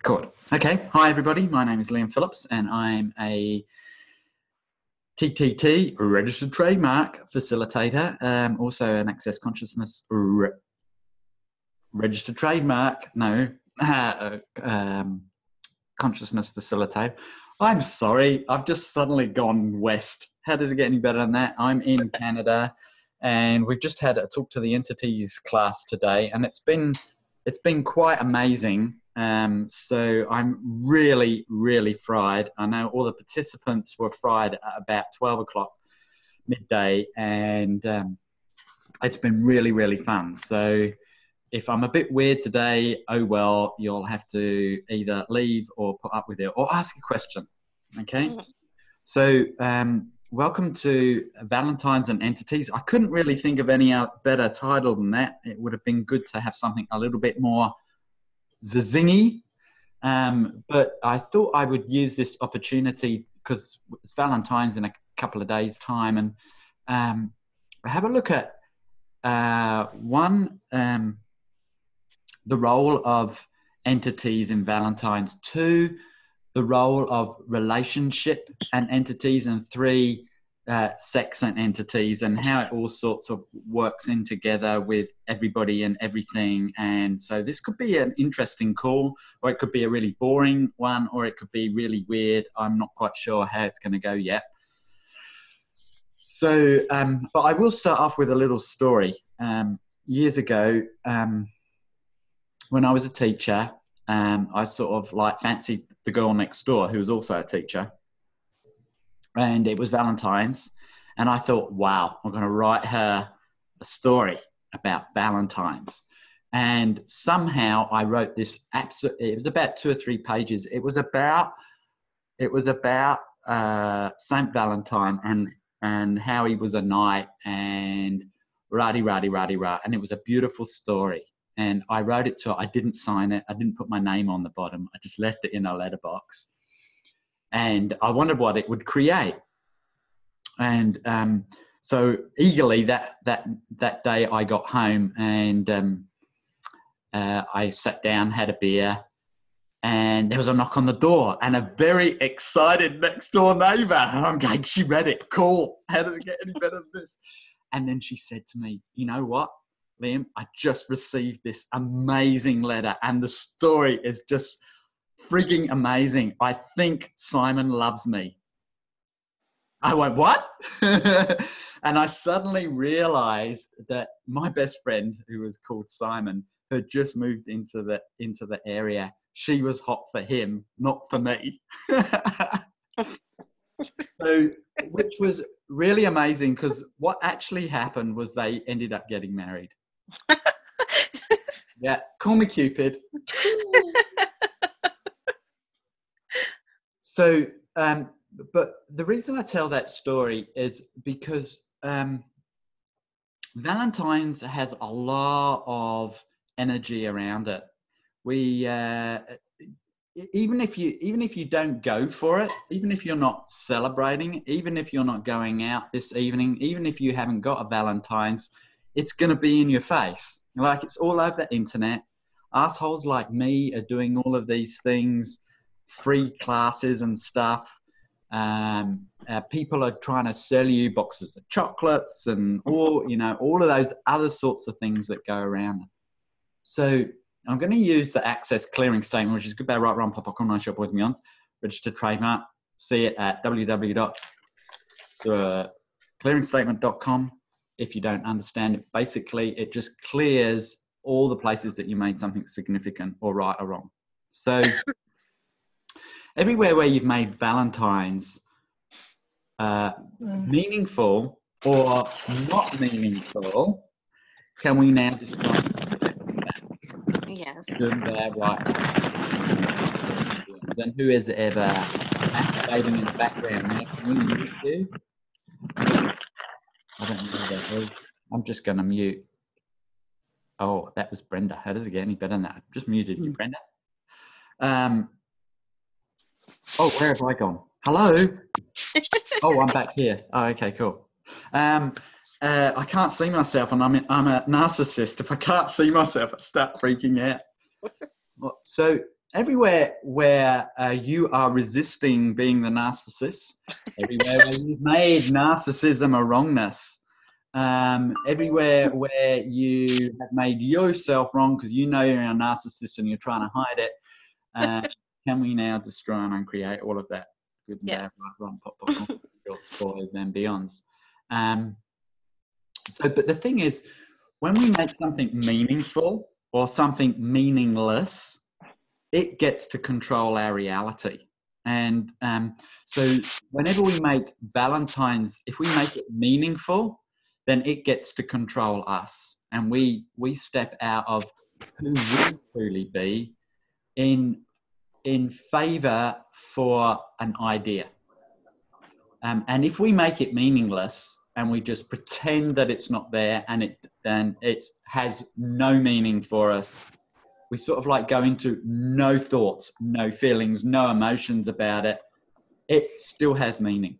Good. Okay. Hi, everybody. My name is Liam Phillips, and I'm a TTT, registered trademark facilitator, also an access consciousness registered trademark, consciousness facilitator. I'm sorry. I've just suddenly gone west. How does it get any better than that? I'm in Canada, and we've just had a talk to the entities class today, and it's been quite amazing. So I'm really, really fried. I know all the participants were fried at about 12 o'clock midday, and it's been really, really fun. So if I'm a bit weird today, oh well, you'll have to either leave or put up with it or ask a question. Okay? So welcome to Valentines and Entities. I couldn't really think of any better title than that. It would have been good to have something a little bit more zingy. But I thought I would use this opportunity because it's Valentine's in a couple of days' time, and have a look at the role of entities in Valentine's, 2, the role of relationship and entities, and 3, sex and entities, and how it all sorts of works in together with everybody and everything. And so this could be an interesting call, or it could be a really boring one, or it could be really weird. I'm not quite sure how it's going to go yet. So, but I will start off with a little story. Years ago, when I was a teacher, I sort of like fancied the girl next door who was also a teacher. And it was Valentine's. And I thought, wow, I'm going to write her a story about Valentine's. And somehow I wrote this it was about 2 or 3 pages. It was about Saint Valentine and how he was a knight and rah. And it was a beautiful story. And I wrote it to her. I didn't sign it. I didn't put my name on the bottom. I just left it in a letterbox. And I wondered what it would create. And so eagerly that day I got home, and I sat down, had a beer, and there was a knock on the door, and a very excited next door neighbour. And I'm going, she read it. Cool. How does it get any better than this? And then she said to me, you know what, Liam, I just received this amazing letter, and the story is just freaking amazing. I think Simon loves me. I went, what? And I suddenly realized that my best friend, who was called Simon, had just moved into the area. She was hot for him, not for me. So, which was really amazing, because what actually happened was they ended up getting married. Yeah, call me Cupid. So, but the reason I tell that story is because Valentine's has a lot of energy around it. We even if you don't go for it, even if you're not celebrating, even if you're not going out this evening, even if you haven't got a Valentine's, it's going to be in your face. Like, it's all over the internet. Assholes like me are doing all of these things, free classes and stuff. People are trying to sell you boxes of chocolates and all of those other sorts of things that go around. So I'm going to use the access clearing statement, which is goodbye, right, wrong, pop, popcorn, nice shop, boys and beyonds, registered trademark. See it at www.clearingstatement.com. If you don't understand it, basically it just clears all the places that you made something significant or right or wrong. So everywhere where you've made Valentine's meaningful or not meaningful, can we now describe that? Yes. Good, bad, right. And who is ever masturbating in the background now? Can we mute you? I don't know who that is. I'm just going to mute. Oh, that was Brenda. How does it get any better than that? I've just muted you, Brenda. Oh, where have I gone? Hello? Oh, I'm back here. Oh, okay, cool. I can't see myself, and I'm a narcissist. If I can't see myself, I start freaking out. So everywhere where you are resisting being the narcissist, everywhere where you've made narcissism a wrongness, everywhere where you have made yourself wrong because you know you're a narcissist and you're trying to hide it, can we now destroy and uncreate all of that? Good and bad, right, wrong, pop, boys and beyonds. But the thing is, when we make something meaningful or something meaningless, it gets to control our reality. And so whenever we make Valentine's, if we make it meaningful, then it gets to control us. And we step out of who we truly be in favor for an idea. And if we make it meaningless and we just pretend that it's not there and it has no meaning for us, we sort of like go into no thoughts, no feelings, no emotions about it. It still has meaning.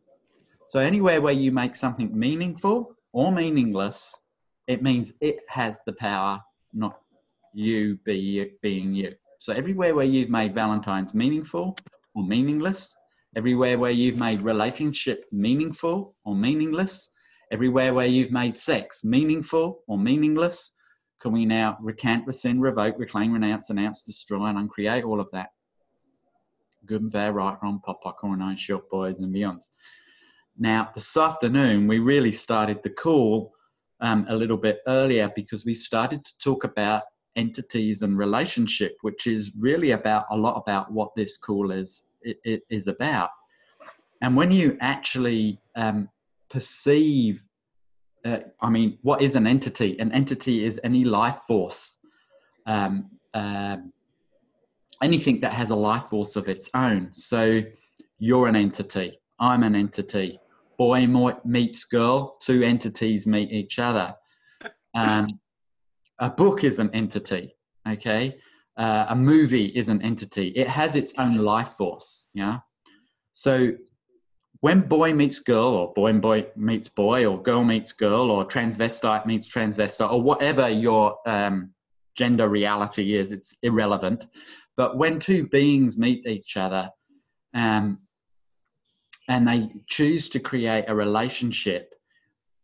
So anywhere where you make something meaningful or meaningless, it means it has the power, not you being you. So everywhere where you've made Valentine's meaningful or meaningless, everywhere where you've made relationship meaningful or meaningless, everywhere where you've made sex meaningful or meaningless, can we now recant, rescind, revoke, reclaim, renounce, announce, destroy, and uncreate all of that? Good and bad, right, wrong, pop, popcorn, ice, short boys, and beyonds. Now, this afternoon, we really started the call a little bit earlier because we started to talk about entities and relationship, which is really about a lot about what this call is about. And when you actually perceive what is an entity? An entity is any life force, anything that has a life force of its own. So you're an entity, I'm an entity. Boy meets girl, two entities meet each other. A book is an entity, okay? A movie is an entity. It has its own life force, yeah? So when boy meets girl, or boy meets boy, or girl meets girl, or transvestite meets transvestite, or whatever your gender reality is, it's irrelevant. But when two beings meet each other and they choose to create a relationship,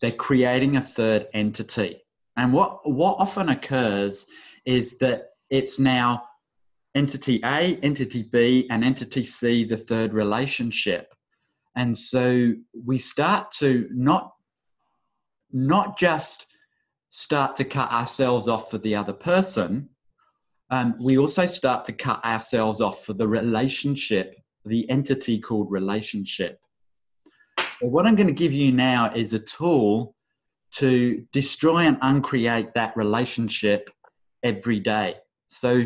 they're creating a third entity. And what often occurs is that it's now entity A, entity B, and entity C, the third relationship. And so we start to not just start to cut ourselves off for the other person, we also start to cut ourselves off for the relationship, the entity called relationship. But what I'm going to give you now is a tool to destroy and uncreate that relationship every day. So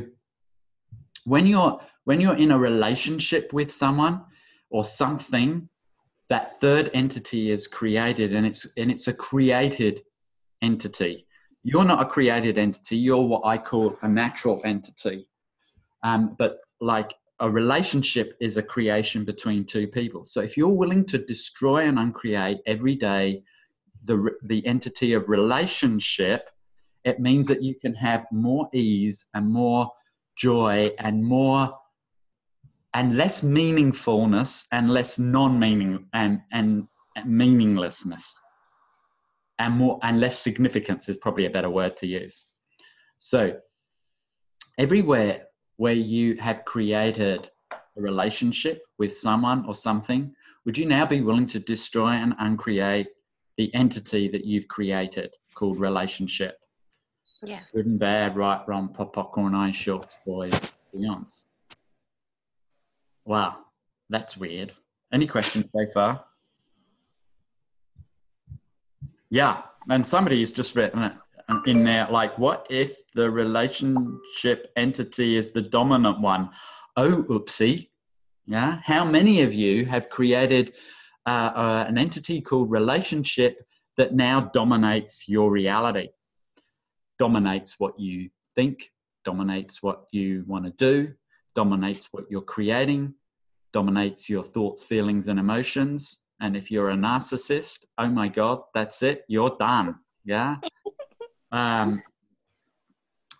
when you're in a relationship with someone or something, that third entity is created, and it's a created entity. You're not a created entity. You're what I call a natural entity. But like a relationship is a creation between two people. So if you're willing to destroy and uncreate every day the entity of relationship, it means that you can have more ease and more joy and more and less meaningfulness and less non-meaning and meaninglessness and more and less significance is probably a better word to use. So everywhere where you have created a relationship with someone or something, would you now be willing to destroy and uncreate the entity that you've created called relationship? Yes. Good and bad, right, wrong, pop, popcorn, ice, shorts, boys, beyonds. Wow, that's weird. Any questions so far? Yeah, and somebody's just written it in there, like, what if the relationship entity is the dominant one? Oh, oopsie. Yeah, how many of you have created an entity called relationship that now dominates your reality? Dominates what you think, dominates what you want to do, dominates what you're creating, dominates your thoughts, feelings, and emotions. And if you're a narcissist, oh my God, that's it. You're done. Yeah. And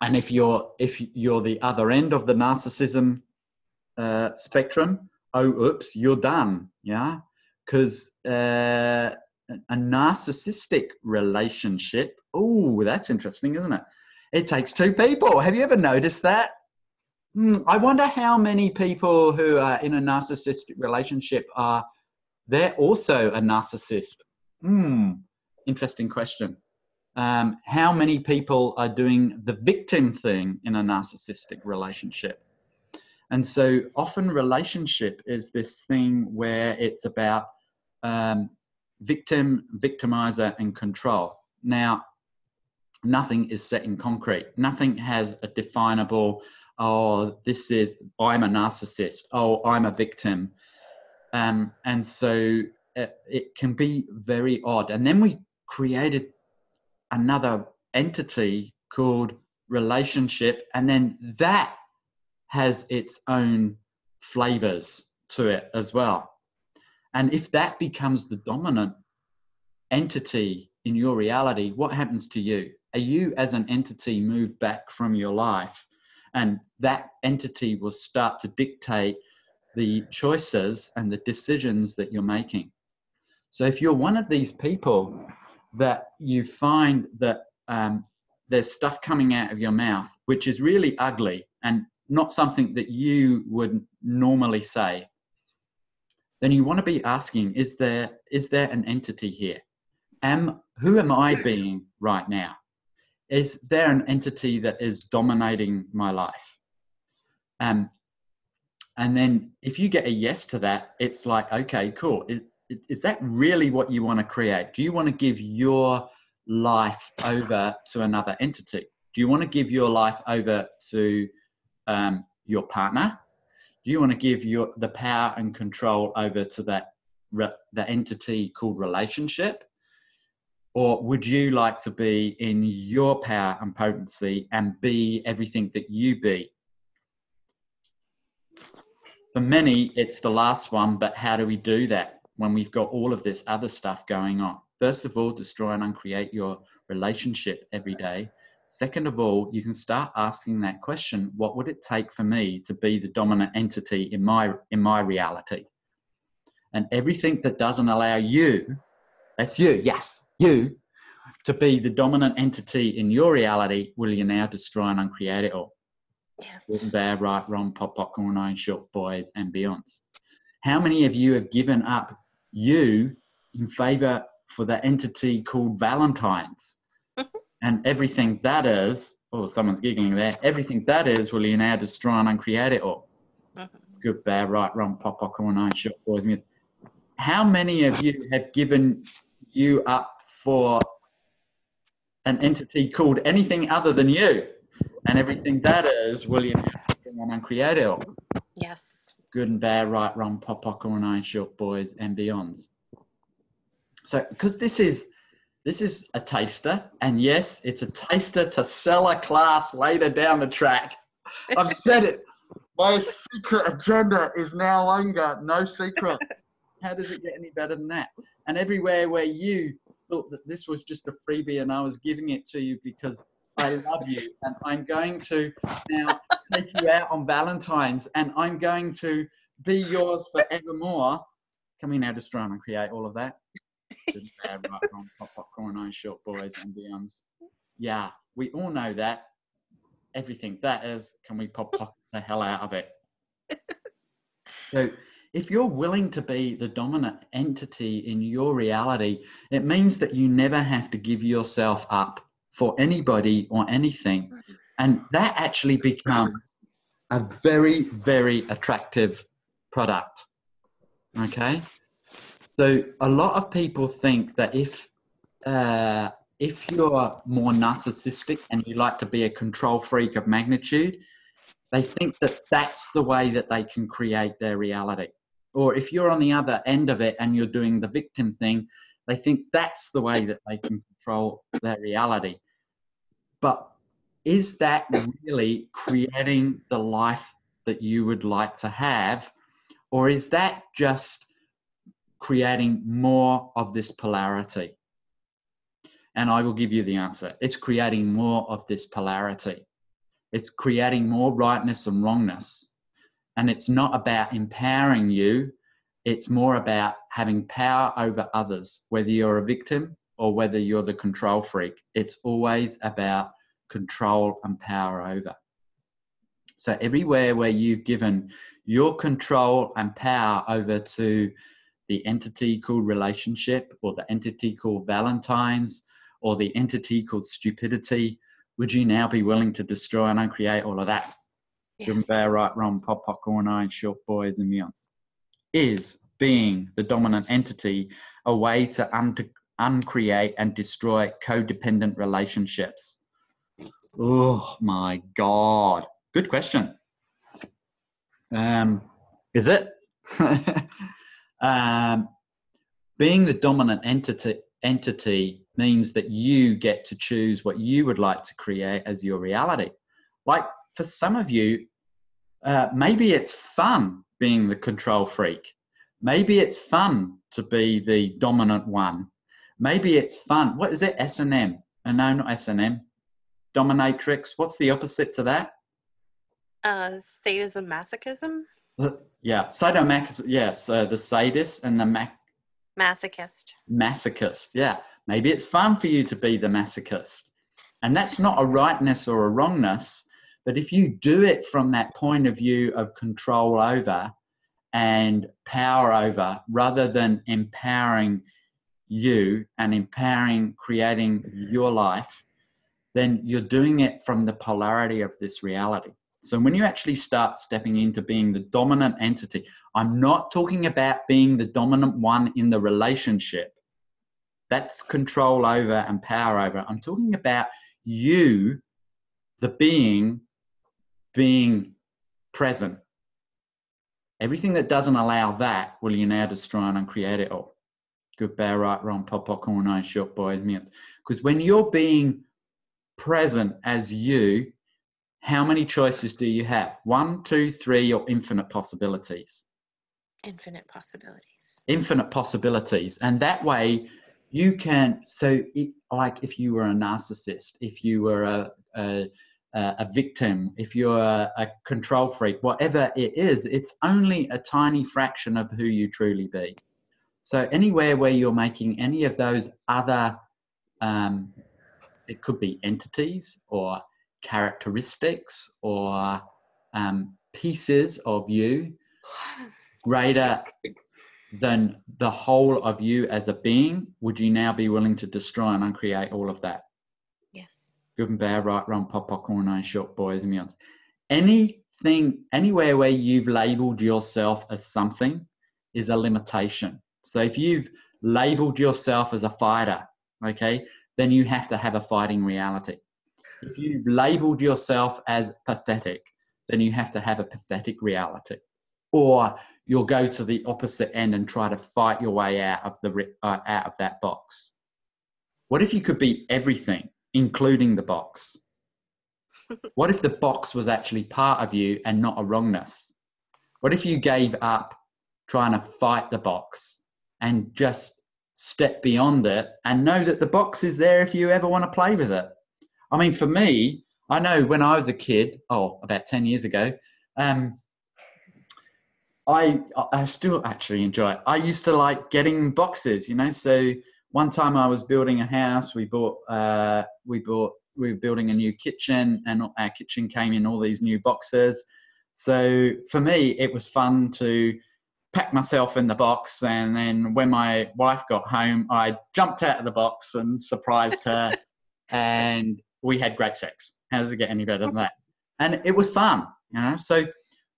if you're the other end of the narcissism spectrum, oh, oops, you're done. Yeah. Because a narcissistic relationship, oh, that's interesting, isn't it? It takes two people. Have you ever noticed that? I wonder how many people who are in a narcissistic relationship they're also a narcissist. Interesting question. How many people are doing the victim thing in a narcissistic relationship? And so often relationship is this thing where it's about victim, victimizer, and control. Now, nothing is set in concrete. Nothing has a definable, oh, this is, I'm a narcissist. Oh, I'm a victim. And so it can be very odd. And then we created another entity called relationship. And then that has its own flavors to it as well. And if that becomes the dominant entity in your reality, what happens to you? Are you as an entity moved back from your life? And that entity will start to dictate the choices and the decisions that you're making. So if you're one of these people that you find that there's stuff coming out of your mouth, which is really ugly and not something that you would normally say, then you want to be asking, is there an entity here? Who am I being right now? Is there an entity that is dominating my life? And then if you get a yes to that, it's like, okay, cool. Is that really what you want to create? Do you want to give your life over to another entity? Do you want to give your life over to your partner? Do you want to give the power and control over to the entity called relationship? Or would you like to be in your power and potency and be everything that you be? For many, it's the last one, but how do we do that when we've got all of this other stuff going on? First of all, destroy and uncreate your relationship every day. Second of all, you can start asking that question, what would it take for me to be the dominant entity in my reality? And everything that doesn't allow you, that's you, yes, you, to be the dominant entity in your reality, will you now destroy and uncreate it all? Yes. Good and bad, right, wrong, pop, popcorn, iron, short, boys, and beyonds. How many of you have given up you in favor for the entity called Valentines? And everything that is, oh, someone's giggling there. Everything that is, will you now destroy and uncreate it all? Good, bad, right, wrong, pop, popcorn, iron, short, boys, and beyonds. How many of you have given you up for an entity called anything other than you? And everything that is, will you now create it all? Yes. Good and bad, right, wrong, pop, popcorn, iron, short, boys, and beyonds. So, because this is a taster, and yes, it's a taster to sell a class later down the track. I've said it. My secret agenda is no longer no secret. How does it get any better than that? And everywhere where you thought that this was just a freebie and I was giving it to you because I love you and I'm going to now take you out on Valentines and I'm going to be yours forevermore. Can we now destroy and create all of that? Good, bad, right, wrong, pop, popcorn, iron, short, boys, and beyonds. Yeah, we all know that. Everything that is, can we pop the hell out of it? So if you're willing to be the dominant entity in your reality, it means that you never have to give yourself up for anybody or anything. And that actually becomes a very, very attractive product. Okay? So a lot of people think that if you're more narcissistic and you like to be a control freak of magnitude, they think that that's the way that they can create their reality. Or if you're on the other end of it and you're doing the victim thing, they think that's the way that they can control their reality. But is that really creating the life that you would like to have? Or is that just creating more of this polarity? And I will give you the answer. It's creating more of this polarity. It's creating more rightness and wrongness. And it's not about empowering you. It's more about having power over others, whether you're a victim or whether you're the control freak. It's always about control and power over. So everywhere where you've given your control and power over to the entity called relationship, or the entity called Valentines, or the entity called stupidity, would you now be willing to destroy and uncreate all of that? Good and bad, right, wrong, pop, popcorn, eyes, short boys and beyonds. Is being the dominant entity a way to uncreate and destroy codependent relationships? Oh my God. Good question. Is it? Being the dominant entity means that you get to choose what you would like to create as your reality. Like for some of you, maybe it's fun being the control freak. Maybe it's fun to be the dominant one. Maybe it's fun. What is it? S&M? No, not S&M. Dominatrix. What's the opposite to that? Sadism, masochism. Yeah, sadomasochist. Yes, the sadist and the masochist. Masochist. Yeah, maybe it's fun for you to be the masochist, and that's not a rightness or a wrongness. But if you do it from that point of view of control over and power over, rather than empowering you and empowering creating your life, then you're doing it from the polarity of this reality. So when you actually start stepping into being the dominant entity, I'm not talking about being the dominant one in the relationship. That's control over and power over. I'm talking about you, the being present. Everything that doesn't allow that, will you now destroy and uncreate it all? Good, bad, right, wrong, pop, popcorn, eyes, short boys, myths. Because when you're being present as you, how many choices do you have? 1, 2, 3, or infinite possibilities? Infinite possibilities. Infinite possibilities. And that way you can, like if you were a narcissist, if you were a victim, if you're a control freak, whatever it is, it's only a tiny fraction of who you truly be. So anywhere where you're making any of those other, it could be entities or characteristics or pieces of you greater than the whole of you as a being, would you now be willing to destroy and uncreate all of that? Yes. Good and bad, right, wrong, pop, popcorn, eyes, short boys and beyond. Anything, anywhere where you've labeled yourself as something is a limitation. So if you've labeled yourself as a fighter, okay, then you have to have a fighting reality. If you've labeled yourself as pathetic, then you have to have a pathetic reality. Or you'll go to the opposite end and try to fight your way out of that box. What if you could be everything, including the box? What if the box was actually part of you and not a wrongness? What if you gave up trying to fight the box and just step beyond it and know that the box is there if you ever want to play with it? I mean, for me, I know when I was a kid, about 10 years ago, I still actually enjoy it. I used to like getting boxes, so one time I was building a house, we were building a new kitchen, and our kitchen came in all these new boxes. So for me, it was fun to pack myself in the box, and then when my wife got home, I jumped out of the box and surprised her, and we had great sex. How does it get any better than that? And it was fun, so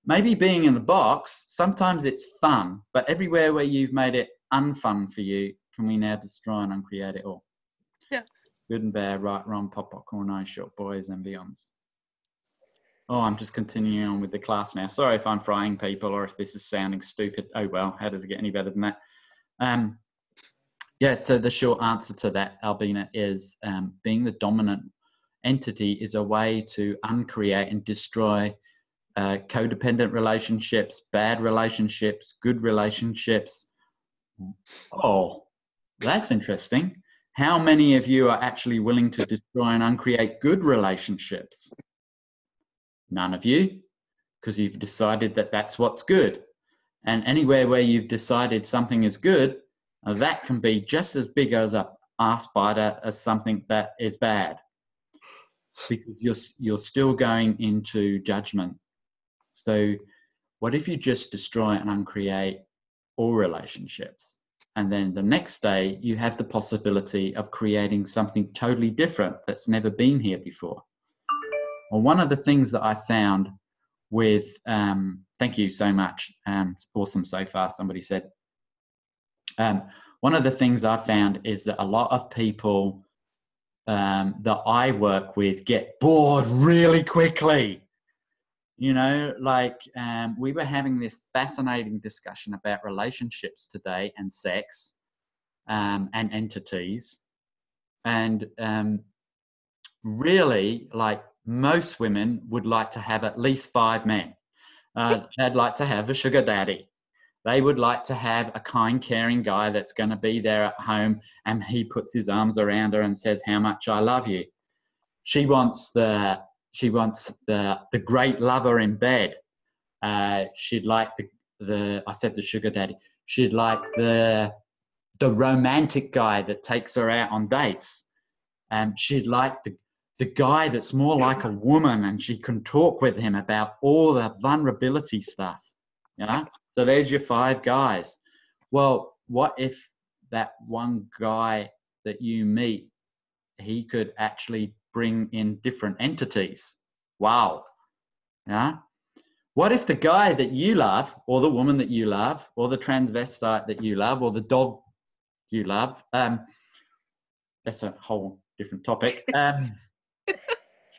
maybe being in the box, sometimes it's fun, but everywhere where you've made it unfun for you, can we now destroy and uncreate it all? Yes. Good and bad, right, wrong, pop, popcorn, eyes, short boys and beyonds. Oh, I'm just continuing on with the class now. Sorry if I'm frying people or if this is sounding stupid. Oh, well, how does it get any better than that? So the short answer to that, Albina, is being the dominant entity is a way to uncreate and destroy codependent relationships, bad relationships, good relationships. Oh, that's interesting. How many of you are actually willing to destroy and uncreate good relationships? None of you. because you've decided that that's what's good. And anywhere where you've decided something is good, that can be just as big as a arse biter as something that is bad, because you're still going into judgment. So what if you just destroy and uncreate all relationships? And then the next day you have the possibility of creating something totally different that's never been here before. Well, one of the things that I found with, thank you so much, awesome so far, somebody said. One of the things I found is that a lot of people that I work with get bored really quickly. You know, like we were having this fascinating discussion about relationships today and sex and entities. And really, like most women would like to have at least 5 men. They'd like to have a sugar daddy. They would like to have a kind, caring guy that's going to be there at home and he puts his arms around her and says, how much I love you. She wants the great lover in bed. She'd like I said the sugar daddy. She'd like the romantic guy that takes her out on dates. She'd like the guy that's more like a woman and she can talk with him about all the vulnerability stuff. Yeah. So there's your 5 guys. Well, what if that one guy that you meet, he could actually bring in different entities? Wow. Yeah. What if the guy that you love, or the woman that you love, or the transvestite that you love, or the dog you love, that's a whole different topic.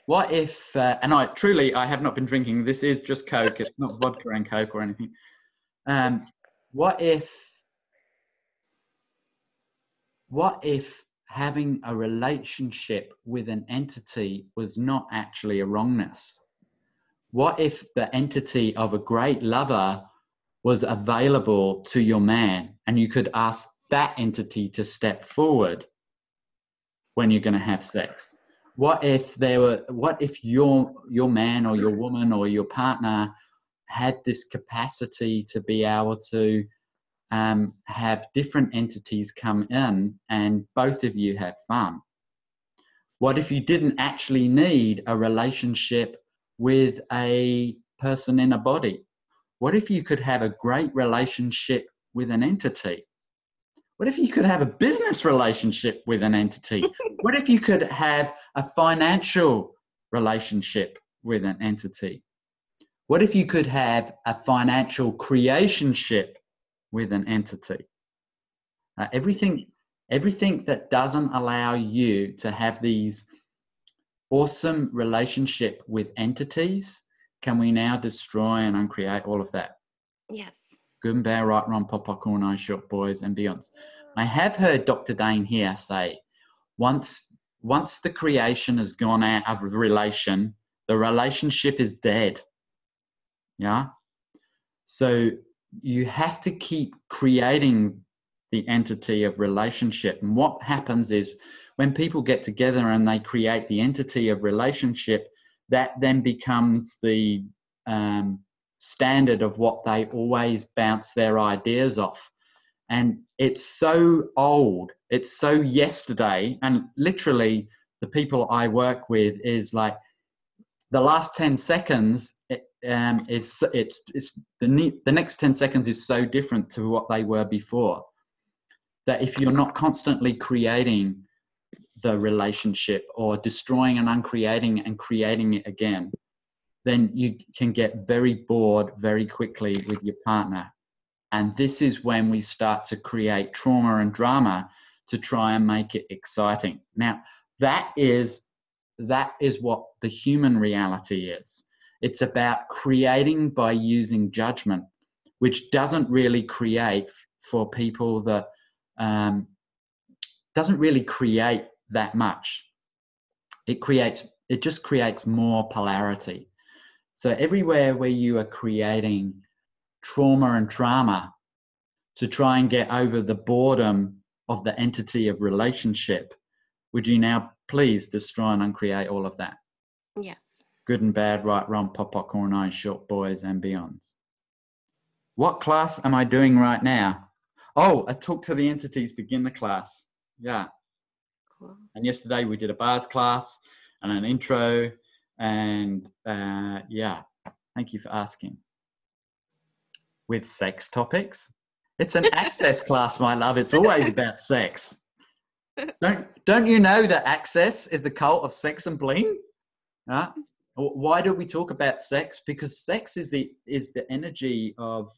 What if, and I have not been drinking, this is just Coke, it's not vodka and Coke or anything. What if having a relationship with an entity was not actually a wrongness? What if the entity of a great lover was available to your man and you could ask that entity to step forward when you're going to have sex? What if your man or your woman or your partner had this capacity to be able to have different entities come in and both of you have fun? What if you didn't actually need a relationship with a person in a body? What if you could have a great relationship with an entity? What if you could have a business relationship with an entity? What if you could have a financial relationship with an entity? What if you could have a financial creationship with an entity? Everything that doesn't allow you to have these awesome relationship with entities, can we now destroy and uncreate all of that? Yes. Good and bad, right, wrong, pop, corn, eyes, short boys and beyonds. I have heard Dr. Dane here say, once the creation has gone out of relation, the relationship is dead. Yeah. So you have to keep creating the entity of relationship. And what happens is when people get together and they create the entity of relationship, that then becomes the standard of what they always bounce their ideas off. And it's so old, it's so yesterday. And literally the people I work with is like the last 10 seconds the next 10 seconds is so different to what they were before, that if you're not constantly creating the relationship or destroying and uncreating and creating it again, then you can get very bored very quickly with your partner. And this is when we start to create trauma and drama to try and make it exciting. Now, that is what the human reality is. It's about creating by using judgment, which doesn't really create for people that doesn't really create that much. It just creates more polarity. So everywhere where you are creating trauma and drama to try and get over the boredom of the entity of relationship, would you now please destroy and uncreate all of that? Yes. Good and bad, right, wrong, pop, popcorn, eyes, short boys and beyonds. What class am I doing right now? Oh, a talk to the entities beginner class. Yeah. Cool. And yesterday we did a bars class and an intro. And yeah, thank you for asking. With sex topics. It's an access class, my love. It's always about sex. Don't you know that Access is the cult of sex and bling? Huh? Why do we talk about sex? Because sex is the energy of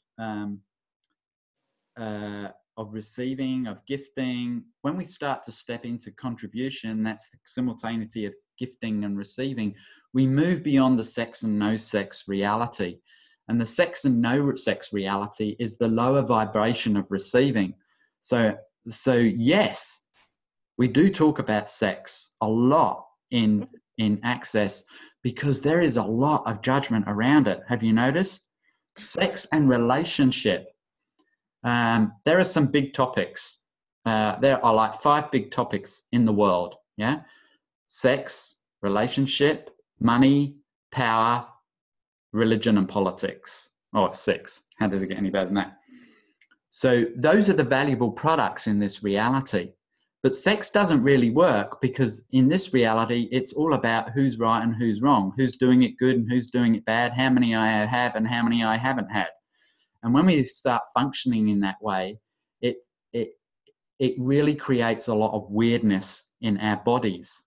receiving, of gifting. When we start to step into contribution, that's the simultaneity of gifting and receiving. We move beyond the sex and no sex reality. And the sex and no sex reality is the lower vibration of receiving. So yes, we do talk about sex a lot in Access because there is a lot of judgment around it. Have you noticed? Sex and relationship. There are some big topics. There are like 5 big topics in the world. Yeah. Sex, relationship, money, power, religion, and politics. Oh, 6. How does it get any better than that? So those are the valuable products in this reality. But sex doesn't really work because in this reality, it's all about who's right and who's wrong, who's doing it good and who's doing it bad, how many I have and how many I haven't had. And when we start functioning in that way, it really creates a lot of weirdness in our bodies.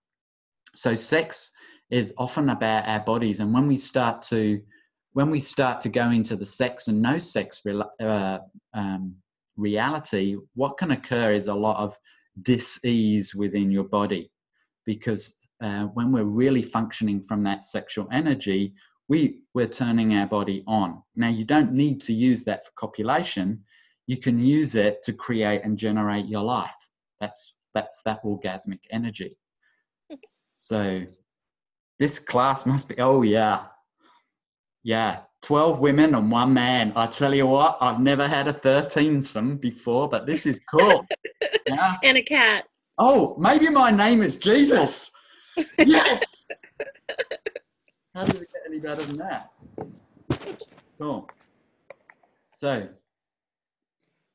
So sex is often about our bodies. And when we start to go into the sex and no sex reality, what can occur is a lot of dis-ease within your body, because when we're really functioning from that sexual energy, we're turning our body on. Now, you don't need to use that for copulation. You can use it to create and generate your life. That's that orgasmic energy. So this class must be, oh yeah, 12 women and 1 man. I tell you what, I've never had a 13-some before, but this is cool. Yeah. And a cat. Oh, maybe my name is Jesus. Yes. How does it get any better than that? Cool. So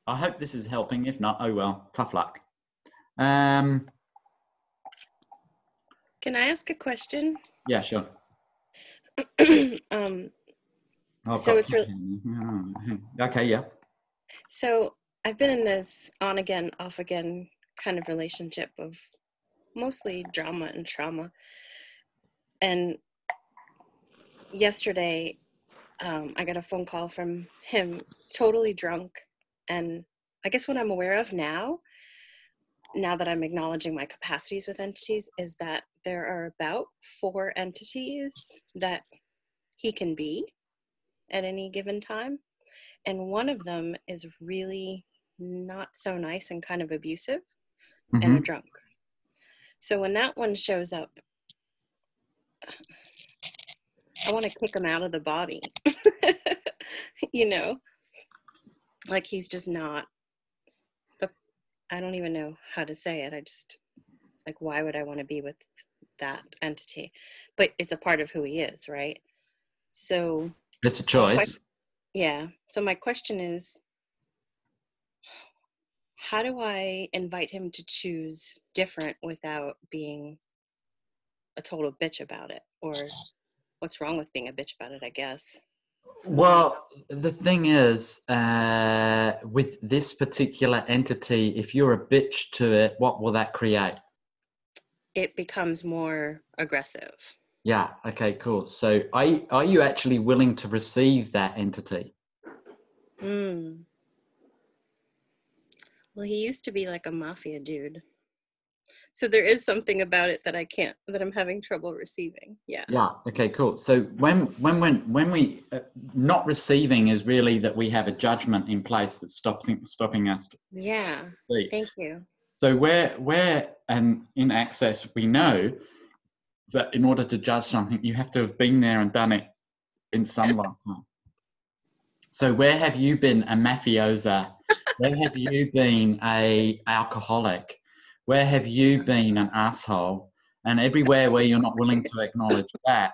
I hope this is helping. If not, oh well, tough luck. Can I ask a question? Yeah, sure. So it's really okay. Yeah. So I've been in this on again, off again kind of relationship of mostly drama and trauma. And yesterday, I got a phone call from him, totally drunk. And I guess what I'm aware of now that I'm acknowledging my capacities with entities, is that there are about 4 entities that he can be at any given time. And one of them is really not so nice and kind of abusive and a drunk. So when that one shows up, I want to kick him out of the body. You know, like he's just not I don't even know how to say it. I just, like, why would I want to be with that entity? But it's a part of who he is, right? So it's a choice. Yeah. So my question is, how do I invite him to choose different without being a total bitch about it? Or what's wrong with being a bitch about it, I guess? Well, the thing is, with this particular entity, if you're a bitch to it, what will that create? It becomes more aggressive. Yeah. Okay, cool. So are you actually willing to receive that entity? Well, he used to be like a mafia dude. So there is something about it that I'm having trouble receiving. Yeah. Yeah. Okay, cool. So when we not receiving is really that we have a judgment in place that's stopping us. Yeah. Thank you. So where and in Access, we know that in order to judge something, you have to have been there and done it in some lifetime. So where have you been a mafiosa? Where have you been a alcoholic? Where have you been an asshole? And everywhere where you're not willing to acknowledge that,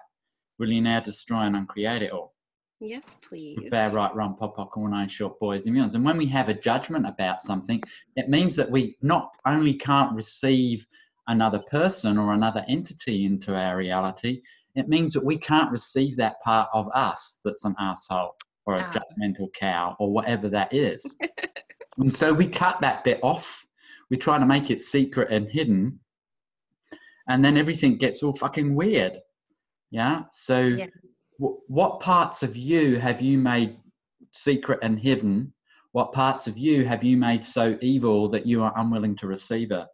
Will you now destroy and uncreate it all? Yes, please. Prepare, right, run, pop, pop, all nine short boys and beyonds. And when we have a judgment about something, it means that we not only can't receive another person or another entity into our reality, it means that we can't receive that part of us that's an asshole or a judgmental cow or whatever that is. And so we cut that bit off. We try to make it secret and hidden. And then everything gets all fucking weird. Yeah. So what parts of you have you made secret and hidden? What parts of you have you made so evil that you are unwilling to receive it?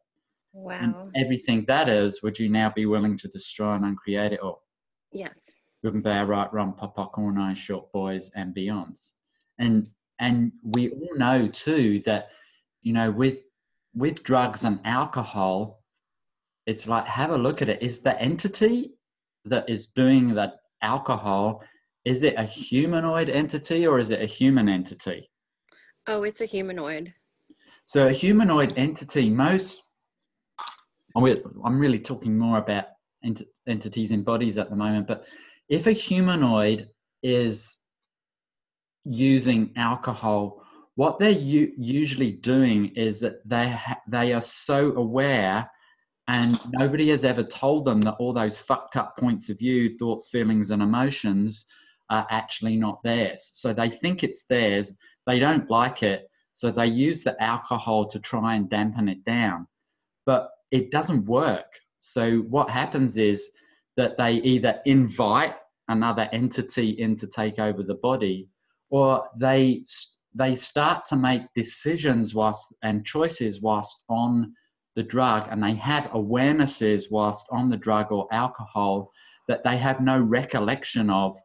Wow. And everything that is, would you now be willing to destroy and uncreate it all? Yes. Good and bad, right, wrong, pop, pop, all nine short boys and beyonds. And we all know too that, you know, with drugs and alcohol, it's like, have a look at it. Is the entity that is doing that alcohol, is it a humanoid entity or is it a human entity? Oh, it's a humanoid. So a humanoid entity, I'm really talking more about entities in bodies at the moment, but if a humanoid is using alcohol, what they're usually doing is that they are so aware, and nobody has ever told them that all those fucked up points of view, thoughts, feelings, and emotions are actually not theirs. So they think it's theirs. They don't like it. So they use the alcohol to try and dampen it down. But it doesn't work. So what happens is that they either invite another entity in to take over the body, or they start to make decisions and choices whilst on the drug, and they have awarenesses whilst on the drug or alcohol that they have no recollection of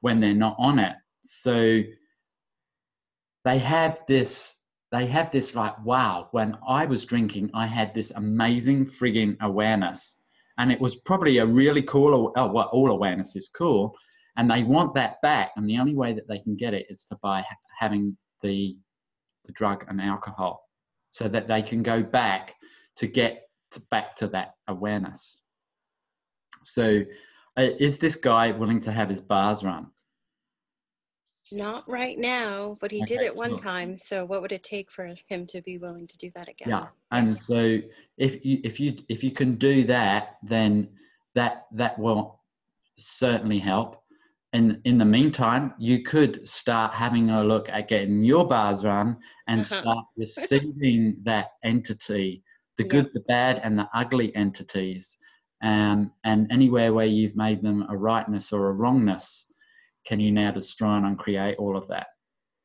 when they're not on it. So they have this like, wow, when I was drinking, I had this amazing frigging awareness. And it was probably a really cool, well, all awareness is cool. And they want that back. And the only way that they can get it is by having the drug and alcohol, so that they can go back to get back to that awareness. So is this guy willing to have his bars run? Not right now, but he did it one time. So what would it take for him to be willing to do that again? Yeah. And so if you can do that, then that will certainly help. And in the meantime, you could start having a look at getting your bars run and start receiving that entity, the good, the bad, and the ugly entities. And anywhere where you've made them a rightness or a wrongness, can you now destroy and uncreate all of that?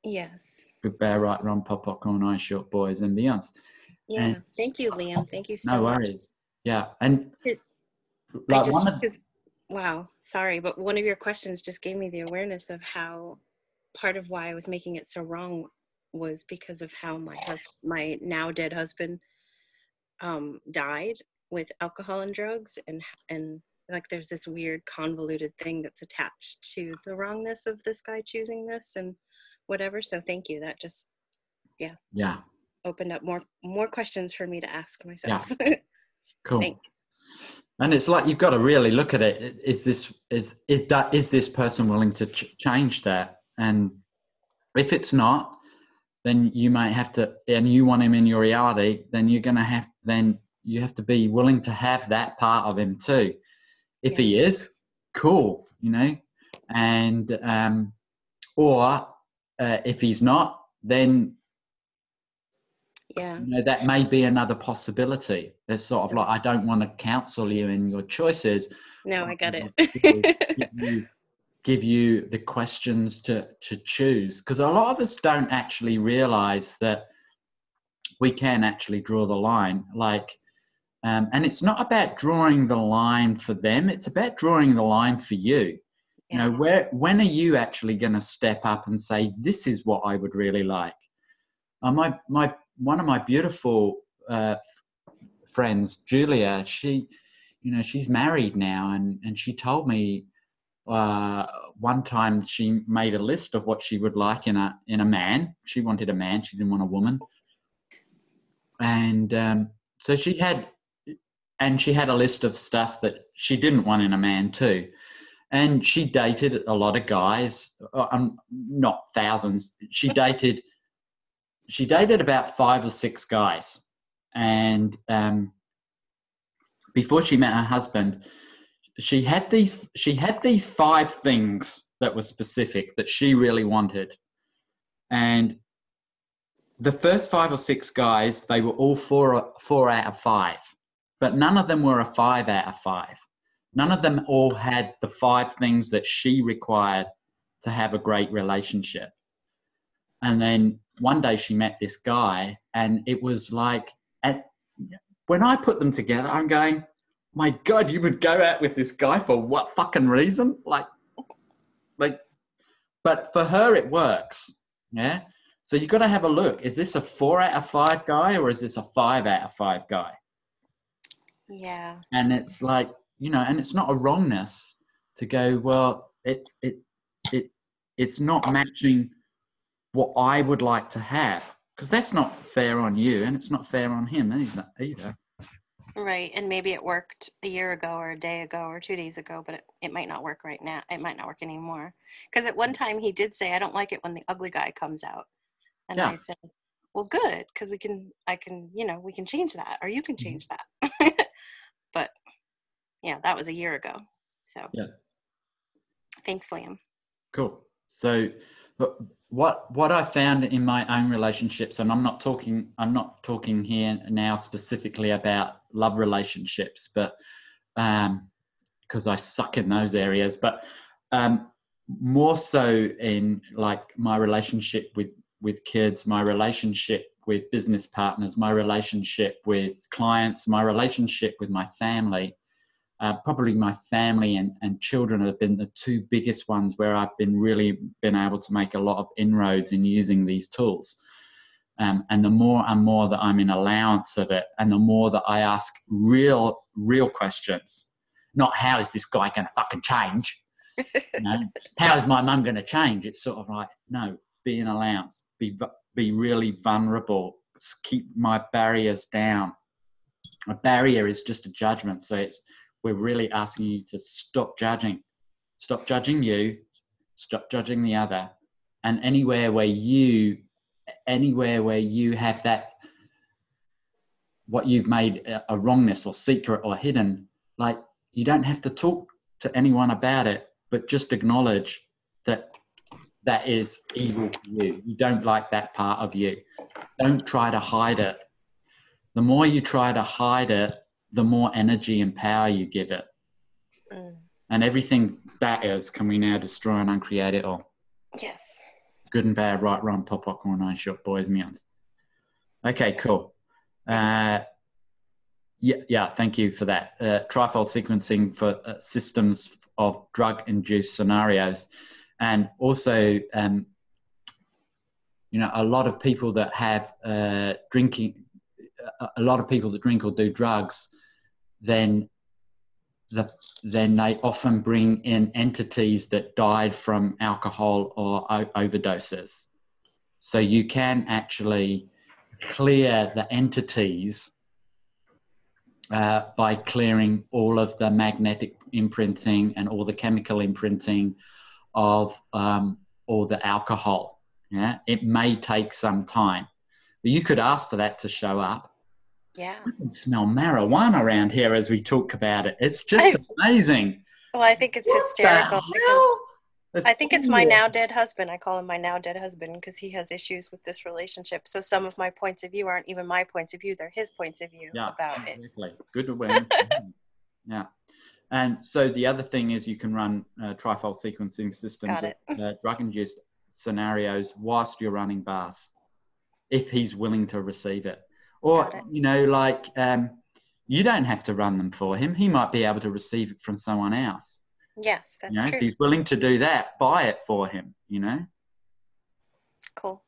Yes. Good, bad, right, wrong, pop, popcorn, ice, short boys, and beyonds. Yeah. And thank you, Liam. Thank you so much. No worries. Yeah. And like wow, sorry, but one of your questions just gave me the awareness of how part of why I was making it so wrong was because of how my now dead husband died with alcohol and drugs, and like there's this weird convoluted thing that's attached to the wrongness of this guy choosing this and whatever. So thank you. That just opened up more questions for me to ask myself. Yeah. Cool. Thanks. And it's like, you've got to really look at it. Is this person willing to change that? And if it's not, then you might have to, and you want him in your reality, then you have to be willing to have that part of him too. If he is, cool, you know, and or if he's not, then you know, that may be another possibility. There's sort of like, I don't want to counsel you in your choices. No, I got it. give you the questions to choose, because a lot of us don't actually realize that we can actually draw the line. Like, and it's not about drawing the line for them. It's about drawing the line for you. You know, when are you actually going to step up and say, this is what I would really like? One of my beautiful friends, Julia, she's married now, and she told me one time she made a list of what she would like in a man. She wanted a man. She didn't want a woman. And so she had a list of stuff that she didn't want in a man too. And she dated a lot of guys, not thousands. She dated about 5 or 6 guys. And before she met her husband, she had these 5 things that were specific that she really wanted. And the first 5 or 6 guys, they were all 4 out of 5, but none of them were a 5 out of 5. None of them all had the 5 things that she required to have a great relationship. And then one day she met this guy, and it was like, when I put them together, I'm going, my God, you would go out with this guy for what fucking reason? Like, but for her, it works. Yeah. So you've got to have a look. Is this a 4 out of 5 guy, or is this a 5 out of 5 guy? Yeah. And it's like, and it's not a wrongness to go, well, it's not matching what I would like to have, because that's not fair on you, and it's not fair on him either. Right. And maybe it worked a year ago or a day ago or 2 days ago, but it might not work right now. It might not work anymore. Because at one time he did say, I don't like it when the ugly guy comes out. And Yeah. I said, well, good, because we can change that, or you can change that. But yeah, that was a year ago. So yeah. Thanks, Liam. Cool. So what I found in my own relationships, and I'm not talking here now specifically about love relationships, but because I suck in those areas, but more so in like my relationship with kids, my relationship with business partners, my relationship with clients, my relationship with my family. Probably my family and children have been the 2 biggest ones where I've really been able to make a lot of inroads in using these tools. And the more and more that I'm in allowance of it, and the more that I ask real questions, not how is this guy going to fucking change? How is my mum going to change? It's sort of like, no, be in allowance, be really vulnerable, keep my barriers down. A barrier is just a judgment. So we're really asking you to stop judging you, stop judging the other. And anywhere where you have that, what you've made a wrongness or secret or hidden, like, you don't have to talk to anyone about it, but just acknowledge that is evil for you. You don't like that part of you. Don't try to hide it. The more you try to hide it, the more energy and power you give it. And everything that is, can we now destroy and uncreate it all? Yes. Good and bad, right, wrong, pop, popcorn, ice shot, boys, meals. Okay, cool. Yeah, thank you for that. Trifold sequencing for systems of drug-induced scenarios. And also, a lot of people that have drinking, a lot of people that drink or do drugs, then they often bring in entities that died from alcohol or overdoses. So you can actually clear the entities by clearing all of the magnetic imprinting and all the chemical imprinting of all the alcohol. Yeah, it may take some time, but you could ask for that to show up. Yeah. I can smell marijuana around here as we talk about it. It's just amazing. Well, I think it's hysterical because I think it's my now dead husband. I call him my now dead husband because he has issues with this relationship. So some of my points of view aren't even my points of view. They're his points of view about it. Good awareness. Yeah. And so the other thing is you can run trifold sequencing systems of drug-induced scenarios whilst you're running bars, if he's willing to receive it. Or, you don't have to run them for him. He might be able to receive it from someone else. Yes, that's true. If he's willing to do that, buy it for him, Cool.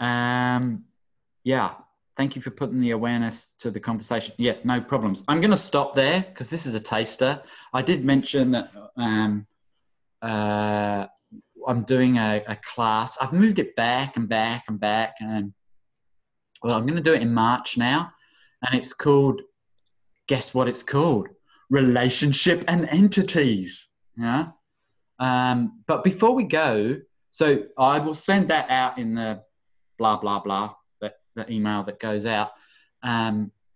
Yeah. Thank you for putting the awareness to the conversation. Yeah, no problems. I'm going to stop there because this is a taster. I did mention that I'm doing a class. I've moved it back and back and back. And well, I'm going to do it in March now. And it's called, guess what it's called? relationship and entities. Yeah. But before we go, so I will send that out in the blah, blah, blah, the email that goes out.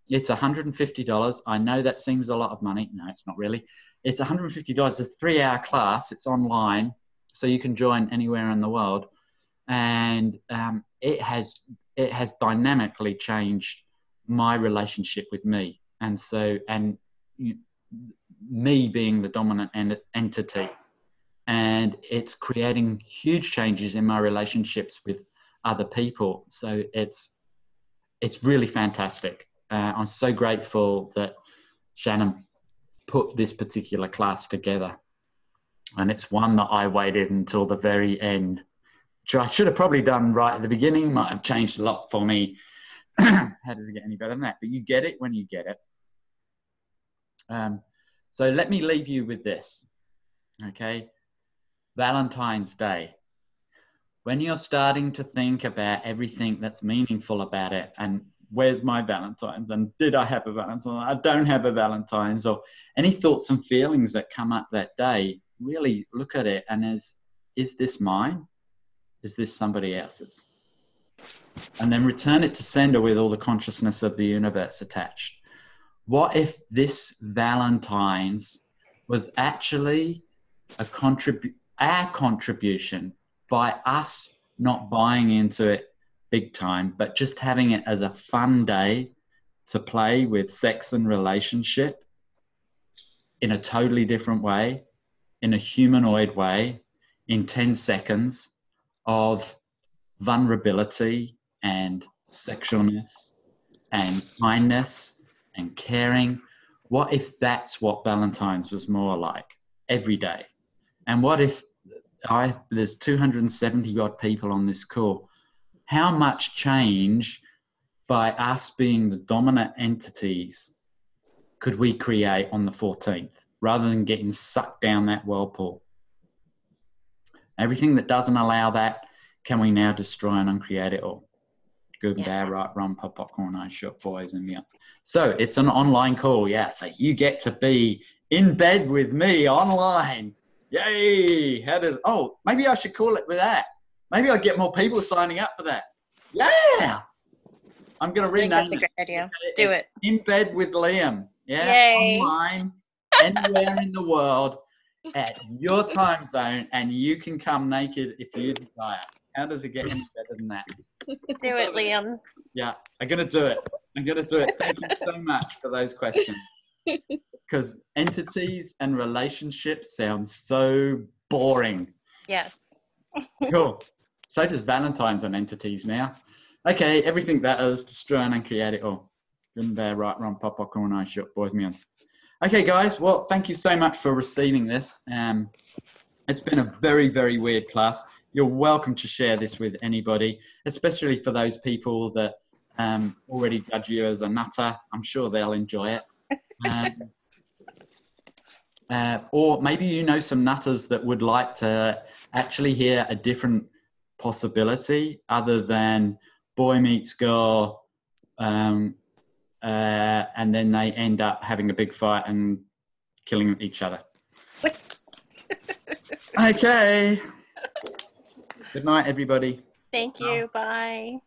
It's $150. I know that seems a lot of money. No, it's not really. It's $150. It's a 3-hour class. It's online, so you can join anywhere in the world. And it has dynamically changed my relationship with me. And so, me being the dominant entity. And it's creating huge changes in my relationships with other people. So it's really fantastic. I'm so grateful that Shannon put this particular class together. And it's one that I waited until the very end, which I should have probably done right at the beginning. Might have changed a lot for me. How does it get any better than that? But you get it when you get it. So let me leave you with this, okay? Valentine's Day. When you're starting to think about everything that's meaningful about it, and where's my Valentine's, and did I have a Valentine? I don't have a Valentine's, or any thoughts and feelings that come up that day, really look at it and is this mine? Is this somebody else's? And then return it to sender with all the consciousness of the universe attached. What if this Valentine's was actually our contribution by us not buying into it big time, but just having it as a fun day to play with sex and relationship in a totally different way, in a humanoid way, in 10 seconds of vulnerability and sexualness and kindness and caring. What if that's what Valentine's was more like every day? And what if there's 270 odd people on this call? How much change by us being the dominant entities could we create on the 14th rather than getting sucked down that whirlpool? Everything that doesn't allow that, can we now destroy and uncreate it all? Good and bad, right, wrong, pop, popcorn, ice, short, boys, and meals. So it's an online call, yeah. So you get to be in bed with me online. Yay! Maybe I should call it with that. Maybe I'll get more people signing up for that. Yeah! I'm going to rename it. That's a great idea. Do it. In bed with Liam. Yeah, yay. Online, anywhere in the world, at your time zone, and you can come naked if you desire. How does it get any better than that? Do it, Liam. Yeah, I'm going to do it. Thank you so much for those questions. Because entities and relationships sound so boring. Yes. Cool. So does Valentine's and entities now. Okay, everything that is, destroy and uncreate it all. Good and bad, right, wrong, pop, popcorn, ice, short, boys, meals. Okay, guys. Well, thank you so much for receiving this. It's been a very, very weird class. You're welcome to share this with anybody, especially for those people that already judge you as a nutter. I'm sure they'll enjoy it. Or maybe you know some nutters that would like to actually hear a different possibility other than boy meets girl, and then they end up having a big fight and killing each other. Okay. Good night, everybody. Thank you. Bye.